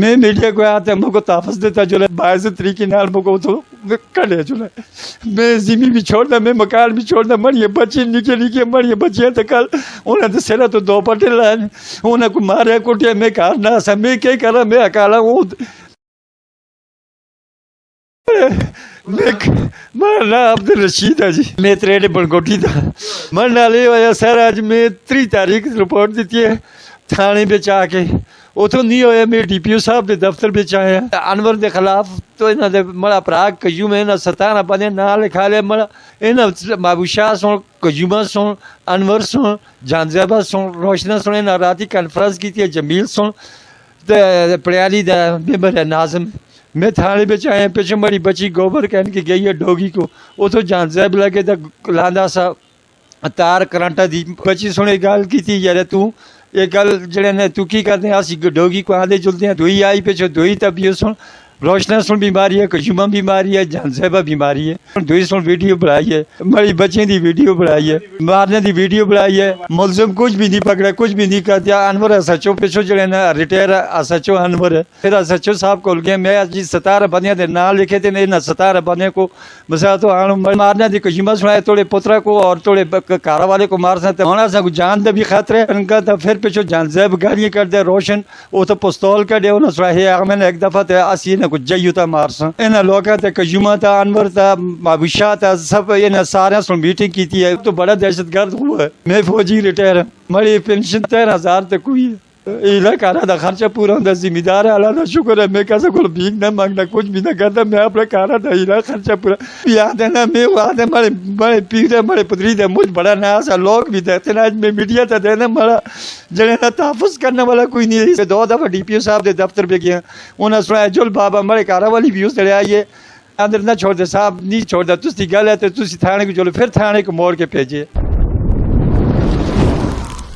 मैं मीडिया को आते मुझको ताफस देता जो बायस तरीके नाल मुझको तो कड़े जो मैं जिमी भी छोड़ दा, मैं मकान भी छोड़ दा, मरिए बच्चे निके निके मरिए बच्चे तो कल उन्हें तो सिरा तो दो पटे लाए उन्हें को मारे कुटे मैं घर ना सा मैं क्या करा मैं अकाला हूँ। मेरा नाम अब्दुल रशीद है जी, मैं त्रेडे बनकोटी था। मन नाले होया सर आज मैं 3 तारीख रिपोर्ट दी है थाने बिच आके, उतों नहीं होया मैं DPO साहब के दफ्तर बिच आया। अनवर के खिलाफ तो इन्हों के मड़ा भरा कयूम इन्हें 17 बंदे ना लिखा लिया। मड़ा इन्हें महबूब शाह सुन, कयूमा सुन, अनवर सुन, जानजेबा सुन, रोशना सुन, इन्हें रात कॉन्फ्रेंस की जमील सुन पड़ियाली का मेंबर है नाजम। मैं थाने में आया पिछले बड़ी बची गोबर कहन के गई है डोगी को, उतो जानजेब लगे तो लांदा सा तार करंटा दी बची सुने गल की यार तू ये गल जड़े ने तू की करते असी डोगी को आदे जुलते हैं दुई आई पिछो दुई तबियत सुन, रोशना सुन बीमारी है, कशुमा बीमारी है, जानजेबा बीमारी है। दुई सुन वीडियो बनाई है, बड़ी बच्चे की वीडियो बनाई है, मारने की वीडियो बनाई है। मुलजम कुछ भी नहीं पकड़ा, कुछ भी नहीं कर दिया। अनवर SHO पिछो जड़े ना रिटायर SHO अनवर है। फिर SHO साहब को गया मैं अज 17 बंदियां के नाम लिखे थे, इन्हें 17 बंदे को मसा तो मारने की कशुमा सुनाए, थोड़े पुत्रा को और थोड़े कारा वाले को मार सकते होना सा जान का भी खतरा है उनका। तो फिर पिछो जानजेब गालियाँ कर दे रोशन वो तो पिस्तौल कर दे उन्हें सुना मैंने एक दफा तो असी कुछ जयूता मारस इन लोगों ते कयूमा था, अनवर था, महबूब शाह था, सब इन सारे सुन मीटिंग की है। तो बड़ा दहशतगर्द हुआ है। मैं फौजी रिटायर मेरी पेंशन 13,000 तक हुई है। इलाका का खर्चा पूरा होता, जिम्मेदार है, अल्लाह का शुक्र है। मैं कैसे को भीख ना मांगना, कुछ भी ना करता, मैं अपना कारा था इला खर्चा पूरा याद है ना। मैं वहाँ थे बड़े बड़े पीर बड़े पुत्री थे, मुझ बड़ा नया सा लोग भी देखते ना। आज मैं मीडिया था देना बड़ा जड़े ना तहफ़ुज़ करने वाला कोई नहीं है। 2 दफ़ा DPO साहब के दफ्तर पे गया, उन्हें सुनाया जुल बाबा हमारे कारा वाली भी उस तरह आइए अंदर ना छोड़ दे साहब नहीं छोड़ दे तुझी गल है तो तुम थाने को चलो, फिर थाने को मोड़ के भेजे।